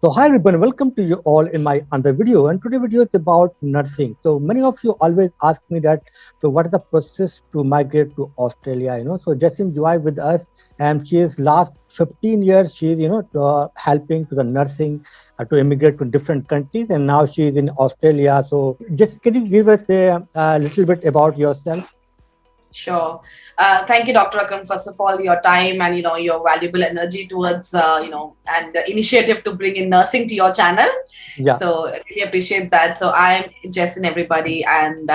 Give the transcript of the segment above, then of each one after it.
So hi everyone, welcome to you all in my another video. And today video is about nursing. So many of you always ask me that, so what is the process to migrate to Australia? So Jesin Joy with us, and she is last 15 years. She is helping to the nursing to immigrate to different countries, and now she is in Australia. So just can you give us a little bit about yourself? Sure. Thank you, Dr. Akram, first of all, your time and, your valuable energy towards, and the initiative to bring in nursing to your channel. Yeah. So I really appreciate that. So I'm Jesin, everybody, and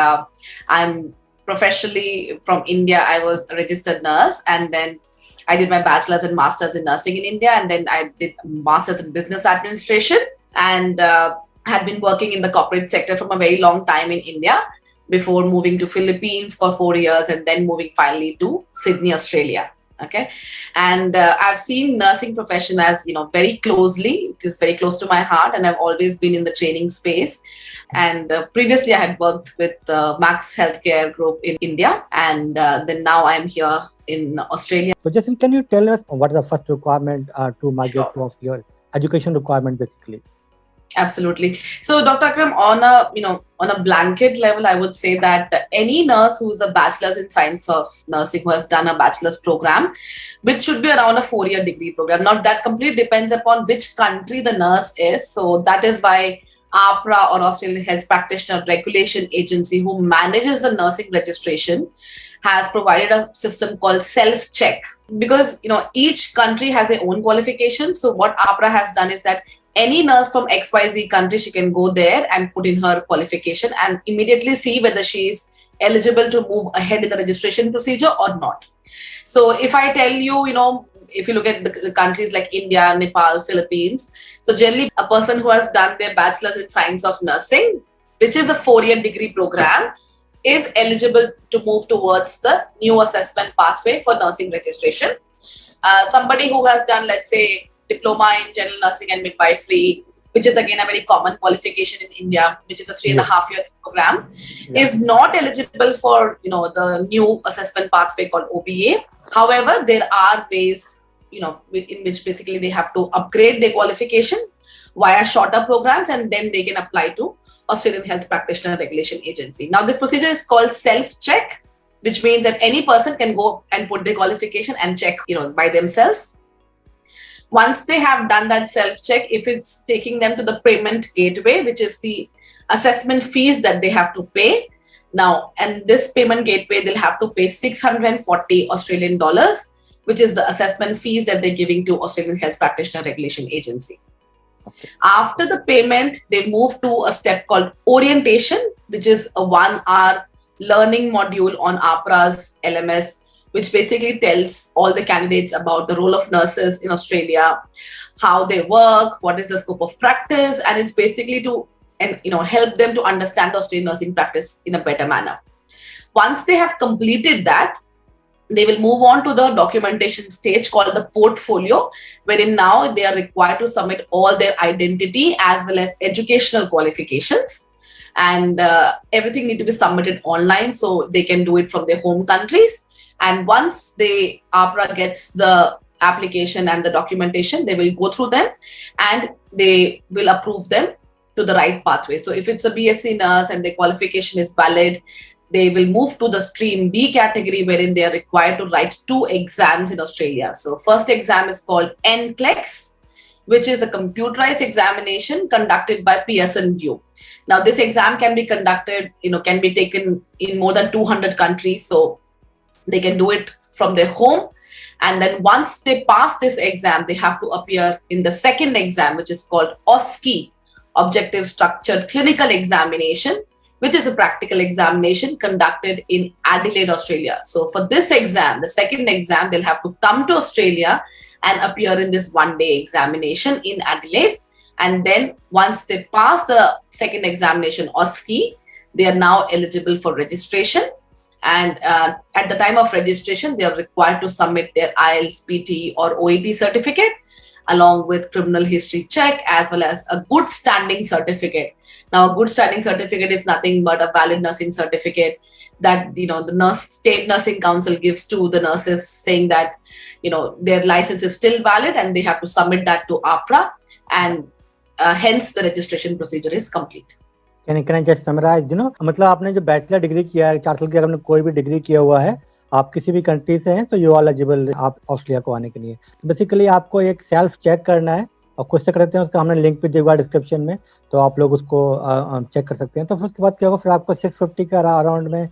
I'm professionally from India. I was a registered nurse, and then I did my bachelor's and master's in nursing in India, and then I did master's in business administration, and had been working in the corporate sector from a very long time in India before moving to Philippines for 4 years and then moving finally to Sydney, Australia. Okay. And I've seen nursing profession as, very closely. It is very close to my heart, and I've always been in the training space. And previously I had worked with Max Healthcare Group in India. And then now I'm here in Australia. So Jason, can you tell us what is the first requirement to migrate Sure. to Australia? Education requirement basically. Absolutely. So, Dr. Akram, on a blanket level, I would say that any nurse who is a bachelor's in science of nursing, who has done a bachelor's program, which should be around a 4-year degree program. Now, that completely depends upon which country the nurse is. So that is why APRA, or Australian Health Practitioner Regulation Agency, who manages the nursing registration, has provided a system called self-check, because each country has their own qualification. So what APRA has done is that any nurse from XYZ country, she can go there and put in her qualification and immediately see whether she is eligible to move ahead in the registration procedure or not. So if I tell you, if you look at the countries like India, Nepal, Philippines, so generally a person who has done their bachelor's in science of nursing, which is a 4-year degree program, is eligible to move towards the new assessment pathway for nursing registration. Somebody who has done, let's say, diploma in general nursing and midwifery, which is again a very common qualification in India, which is a 3.5-year program, is not eligible for the new assessment pathway called OBA. However, there are ways in which basically they have to upgrade their qualification via shorter programs, and then they can apply to Australian Health Practitioner Regulation Agency. Now, this procedure is called self-check, which means that any person can go and put their qualification and check by themselves. Once they have done that self-check, if it's taking them to the payment gateway, which is the assessment fees that they have to pay now, and this payment gateway, they'll have to pay 640 Australian dollars, which is the assessment fees that they're giving to Australian Health Practitioner Regulation Agency. Okay. After the payment, they move to a step called orientation, which is a 1-hour learning module on APRA's LMS, which basically tells all the candidates about the role of nurses in Australia, how they work, what is the scope of practice, and it's basically to help them to understand Australian nursing practice in a better manner. Once they have completed that, they will move on to the documentation stage called the portfolio, wherein now they are required to submit all their identity as well as educational qualifications. And everything need to be submitted online, so they can do it from their home countries. And once the APRA gets the application and the documentation, they will go through them and they will approve them to the right pathway. So if it's a BSc nurse and the qualification is valid, they will move to the stream B category, wherein they are required to write 2 exams in Australia. So first exam is called NCLEX, which is a computerized examination conducted by Pearson VUE. Now this exam can be conducted, can be taken in more than 200 countries. So they can do it from their home. And then once they pass this exam, they have to appear in the second exam, which is called OSCE, Objective Structured Clinical Examination, which is a practical examination conducted in Adelaide, Australia. So for this exam, the second exam, they'll have to come to Australia and appear in this 1-day examination in Adelaide. And then once they pass the second examination, OSCE, they are now eligible for registration. And at the time of registration, they are required to submit their IELTS, PT or OET certificate, along with criminal history check, as well as a good standing certificate. Now, a good standing certificate is nothing but a valid nursing certificate that, the State Nursing Council gives to the nurses, saying that, their license is still valid and they have to submit that to APRA. And hence the registration procedure is complete. Can I just summarize? मतलब आपने जो bachelor degree किया है, 4 साल की, अगर आपने कोई भी डिग्री किया हुआ है, आप किसी भी कंट्री से हैं, तो यू आर एलिजिबल आप ऑस्ट्रेलिया को आने के लिए। तो बेसिकली आपको एक सेल्फ चेक करना है, और खुद से करते हैं, उसका हमने लिंक भी दिया हुआ डिस्क्रिप्शन में, तो आप लोग उसको चेक कर सकते हैं। तो फिर उसके बाद क्या होगा, फिर आपको 650 का अराउंड में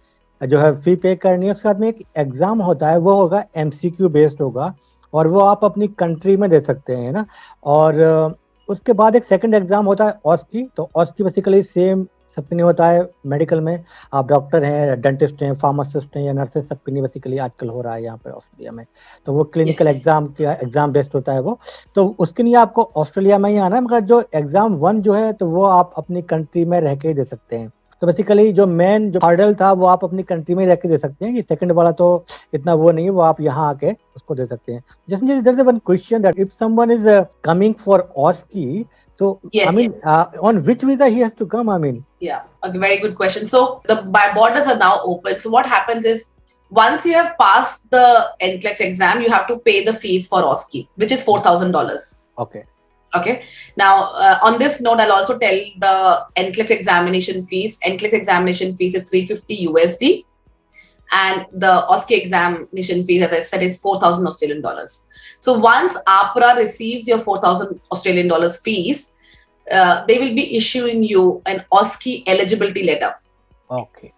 जो है फी पे करनी है। उसके बाद में एक एग्जाम होता है, वो होगा MCQ बेस्ड होगा, और वो आप अपनी कंट्री में दे सकते हैं ना। और उसके बाद एक सेकंड एग्जाम होता है ऑस्की। तो ऑस्की बेसिकली सेम सबके लिए होता है मेडिकल में, आप डॉक्टर हैं, डेंटिस्ट हैं, फार्मासिस्ट हैं या नर्सेस, सबके लिए बेसिकली आजकल हो रहा है यहाँ पे ऑस्ट्रेलिया में। तो वो क्लिनिकल एग्जाम बेस्ड होता है वो। तो उसके लिए आपको ऑस्ट्रेलिया में ही आना है, मगर जो एग्जाम 1 जो है, तो वो आप अपनी कंट्री में रह के ही दे सकते हैं। तो बेसिकली जो मेन जो हर्डल था, वो आप अपनी कंट्री में रह के दे सकते हैं। ये सेकंड वाला तो इतना वो नहीं है, वो आप यहाँ आके उसको दे सकते हैं। जैसे there is one question that if someone is coming for ऑस्की, so I mean, on which visa he has to come? I mean, yeah, a very good question. So the borders are now open. So what happens is, once you have passed the NCLEX exam, you have to pay the fees for OSCE, which is $4,000. Okay. Now, on this note, I'll also tell the NCLEX examination fees. NCLEX examination fees is $350 USD, and the OSCE examination fees, as I said, is 4,000 Australian dollars. So once APRA receives your 4,000 Australian dollars fees, they will be issuing you an OSCE eligibility letter. Okay.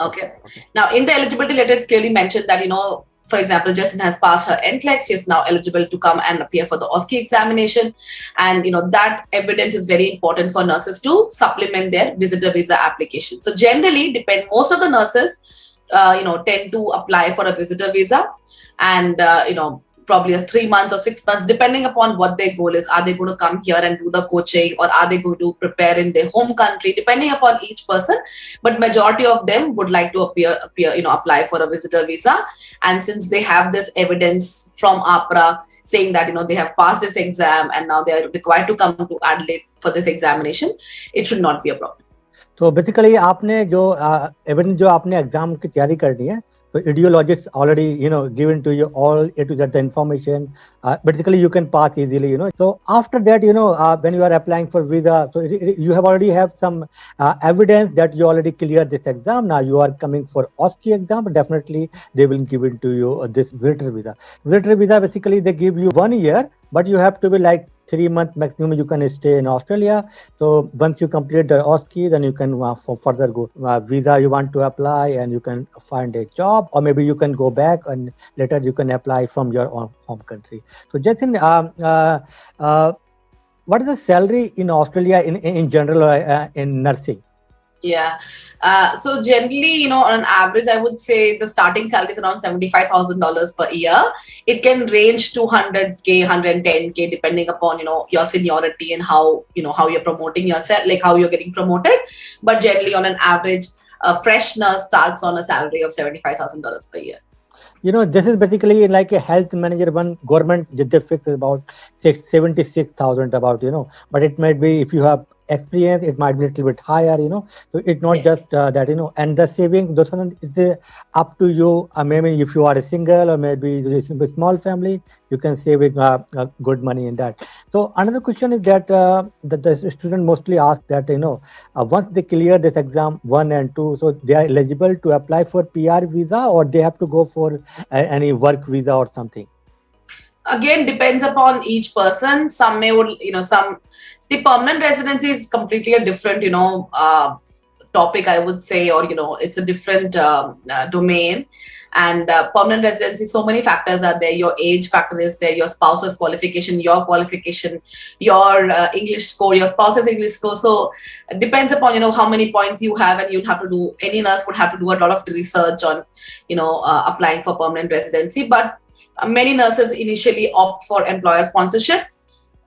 Now, in the eligibility letter, it's clearly mentioned that, for example, Jesin has passed her NCLEX. She is now eligible to come and appear for the OSCE examination. And, that evidence is very important for nurses to supplement their visitor visa application. So generally, most of the nurses, tend to apply for a visitor visa, and, probably 3 months or 6 months, depending upon what their goal is. Are they going to come here and do the coaching, or are they going to prepare in their home country, depending upon each person. But majority of them would like to apply for a visitor visa. And since they have this evidence from APRA saying that, they have passed this exam and now they are required to come to Adelaide for this examination, it should not be a problem. तो basically आपने जो evidence जो आपने exam की तैयारी करनी है, so ideologists already given to you all A to Z the information. Basically you can pass easily. So after that, when you are applying for visa, so you have already have some evidence that you already cleared this exam. Now you are coming for OSCE exam, but definitely they will give it to you this visitor visa. Visitor visa, basically they give you 1 year, but you have to be like 3 months maximum you can stay in Australia. So once you complete the OSCE, then you can for further go visa you want to apply, and you can find a job, or maybe you can go back and later you can apply from your own home country. So Jesin, what is the salary in Australia in general in nursing? Yeah. So generally, on an average, I would say the starting salary is around $75,000 per year. It can range to 100K, 110K, depending upon, your seniority and how you're promoting yourself, like how you're getting promoted. But generally, on an average, a fresh nurse starts on a salary of $75,000 per year. This is basically like a health manager. One government they fix is about 76,000 about, but it might be, if you have experience, it might be a little bit higher, so it's not just that, and the saving, those is up to you. Maybe if you are a single, or maybe a small family, you can save good money in that. So another question is that the student mostly ask that, once they clear this exam 1 and 2, so they are eligible to apply for PR visa, or they have to go for any work visa or something? Again, depends upon each person. Some may would, the permanent residency is completely a different, topic, I would say, or, it's a different domain. And permanent residency, so many factors are there. Your age factor is there, your spouse's qualification, your qualification, your English score, your spouse's English score. So it depends upon, how many points you have, and you'll have to do, any nurse would have to do a lot of research on, applying for permanent residency. But many nurses initially opt for employer sponsorship,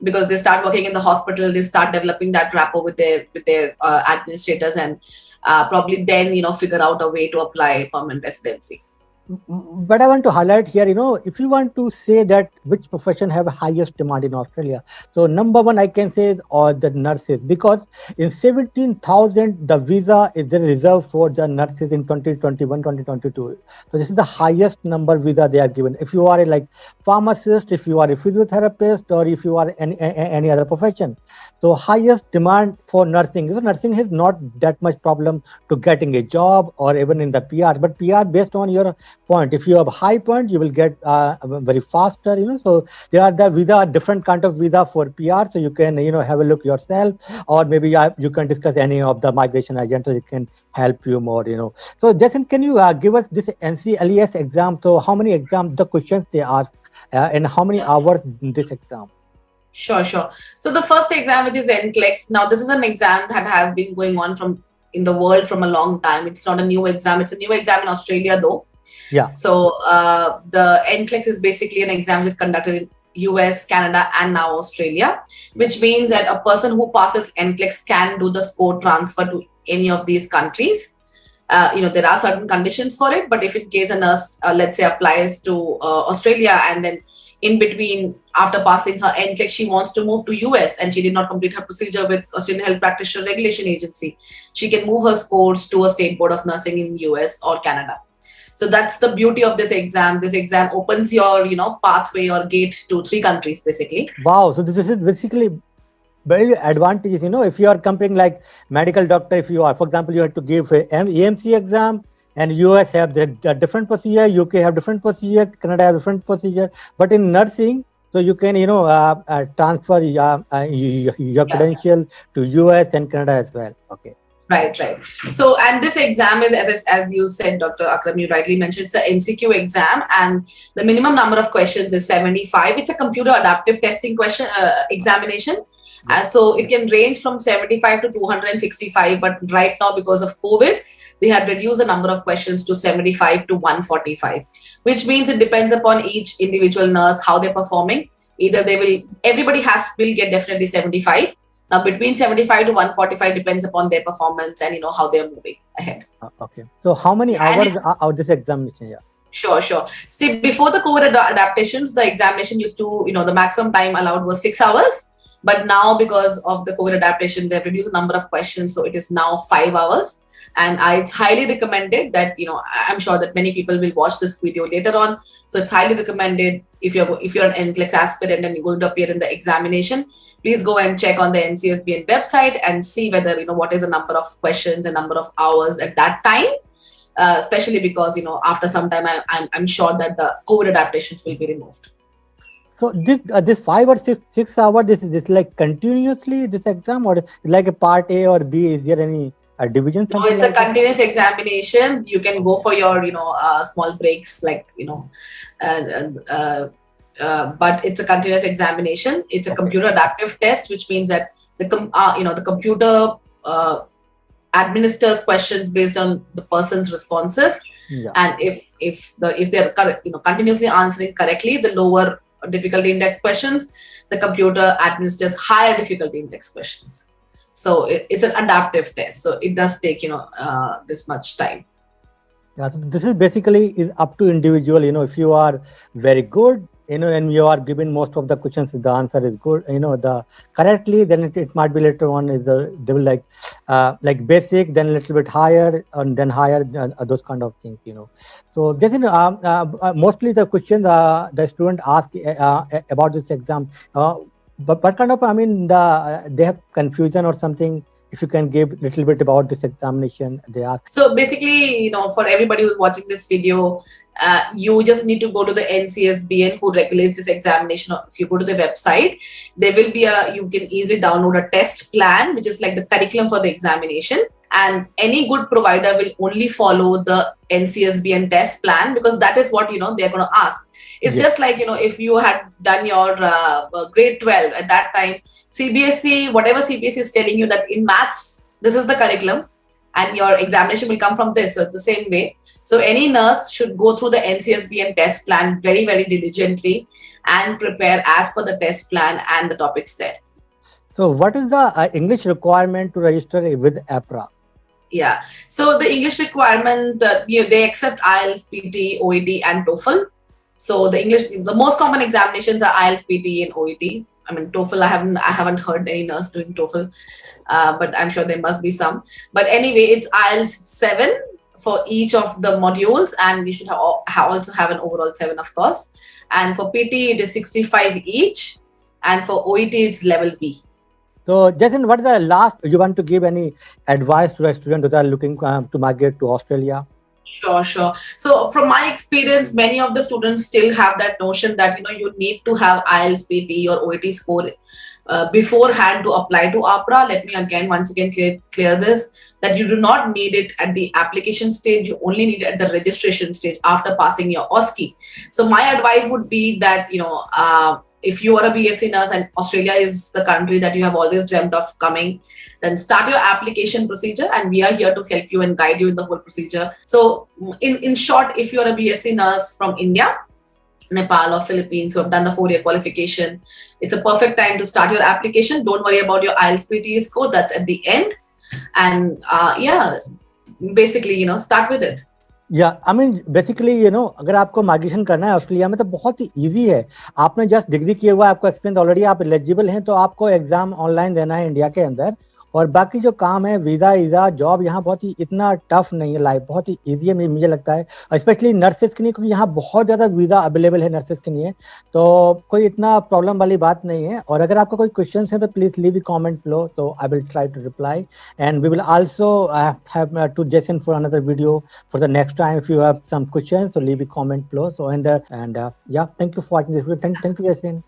because they start working in the hospital, they start developing that rapport with their administrators, and probably then, figure out a way to apply permanent residency. But I want to highlight here, if you want to say that which profession have highest demand in Australia, so number one I can say is or the nurses, because in 17,000 the visa is there reserved for the nurses in 2021, 2022. So this is the highest number visa they are given. If you are a like pharmacist, if you are a physiotherapist, or if you are any other profession, so highest demand for nursing. So nursing is not that much problem to getting a job or even in the PR, but PR based on your point. If you have high point, you will get very faster. So there are the visa, different kind of visa for PR. So you can have a look yourself, or maybe you can discuss any of the migration agents. So it can help you more. So Jason, can you give us this NCLES exam? So how many exams, the questions they ask, and how many hours in this exam? Sure, sure. So the first exam, which is NCLEX, now this is an exam that has been going on from in the world from a long time. It's not a new exam. It's a new exam in Australia, though. Yeah. So the NCLEX is basically an exam which is conducted in US, Canada, and now Australia, which means that a person who passes NCLEX can do the score transfer to any of these countries. There are certain conditions for it, but if in case a nurse, let's say, applies to Australia, and then in between, after passing her NCLEX, she wants to move to US and she did not complete her procedure with Australian Health Practitioner Regulation Agency, she can move her scores to a state board of nursing in US or Canada. So that's the beauty of this exam. This exam opens your, pathway or gate to three countries, basically. Wow. So this is basically very advantages. If you are comparing like medical doctor, if you are, for example, you have to give a EMC exam, and US have the different procedure, UK have different procedure, Canada have different procedure. But in nursing, so you can transfer your credential to US and Canada as well. Okay. Right. So, and this exam is, as you said, Dr. Akram, you rightly mentioned, it's an MCQ exam, and the minimum number of questions is 75. It's a computer adaptive testing question examination. So it can range from 75 to 265, but right now, because of COVID, they had reduced the number of questions to 75 to 145, which means it depends upon each individual nurse, how they're performing. Either everybody will get definitely 75. Now, between 75 to 145 depends upon their performance and, how they're moving ahead. Okay. So how many hours are this examination? Yeah. Sure. See, before the COVID adaptations, the examination used to, the maximum time allowed was 6 hours. But now, because of the COVID adaptation, they've reduced the number of questions. So it is now 5 hours. And it's highly recommended that, I'm sure that many people will watch this video later on. So it's highly recommended if you're an NCLEX aspirant and you're going to appear in the examination, please go and check on the NCSBN website and see whether, what is the number of questions and number of hours at that time. Especially because, after some time, I'm sure that the COVID adaptations will be removed. So this 5 or 6 hours, this is like continuously this exam, or like a part A or B? Is there any division? No, it's a continuous examination. You can go for your, small breaks, like, but it's a continuous examination. It's a computer adaptive test, which means that the computer administers questions based on the person's responses. Yeah. And if they're continuously answering correctly the lower difficulty index questions, the computer administers higher difficulty index questions. So it's an adaptive test. So it does take this much time. Yeah. So this is basically is up to individual. If you are very good, and you are given most of the questions, the answer is good, the correctly, then it might be later on is they will like basic, then a little bit higher, and then higher, those kind of things. So Jason, mostly the questions the student ask about this exam, but what kind of, they have confusion or something? If you can give a little bit about this examination they ask. So basically, for everybody who's watching this video, you just need to go to the NCSBN who regulates this examination. If you go to the website, there will be you can easily download a test plan, which is like the curriculum for the examination. And any good provider will only follow the NCSBN test plan, because that is what, they're going to ask. It's just like, if you had done your grade 12 at that time, CBSE, whatever CBSE is telling you that in maths, this is the curriculum and your examination will come from this. So it's the same way. So any nurse should go through the NCSBN test plan very, very diligently and prepare as per the test plan and the topics there. So what is the English requirement to register with APRA? Yeah. So the English requirement, they accept IELTS, PT, OET, and TOEFL. So the most common examinations are IELTS, PT, and OET. I mean, TOEFL, I haven't heard any nurse doing TOEFL, but I'm sure there must be some. But anyway, it's IELTS 7 for each of the modules, and you should also have an overall 7, of course. And for PT, it is 65 each, and for OET, it's level B. So, Jason, what is the last you want to give any advice to a student that are looking to migrate to Australia? Sure, sure. So from my experience, many of the students still have that notion that you need to have IELTS, PT, or OET score beforehand to apply to APRA. Let me once again clear this, that you do not need it at the application stage. You only need it at the registration stage after passing your OSCE. So my advice would be that if you are a BSc nurse and Australia is the country that you have always dreamt of coming, then start your application procedure, and we are here to help you and guide you in the whole procedure. So in short, if you are a BSc nurse from India, Nepal, or Philippines who have done the 4-year qualification, it's a perfect time to start your application. Don't worry about your IELTS PT score, that's at the end. And basically, start with it. या I mean basically अगर आपको migration करना है Australia में तो बहुत ही easy है. आपने जस्ट डिग्री किया हुआ है, आपको एक्सपीरियंस ऑलरेडी, आप एलिजिबल हैं, तो आपको एग्जाम ऑनलाइन देना है इंडिया के अंदर. और बाकी जो काम है, वीजा वीजा जॉब, यहाँ बहुत ही इतना टफ नहीं है. लाइफ बहुत ही ईजी है मुझे लगता है, स्पेशली नर्सेज के लिए, क्योंकि यहाँ बहुत ज़्यादा वीजा अवेलेबल है नर्सेज के लिए, तो कोई इतना प्रॉब्लम वाली बात नहीं है. और अगर आपका कोई क्वेश्चन है तो प्लीज लीव ए कमेंट लो, तो I will try to reply, and we will also have to Jason for another video for the next time. If you have some question, so leave a comment below. So and yeah, thank you for watching this video. Thank you, Jesin.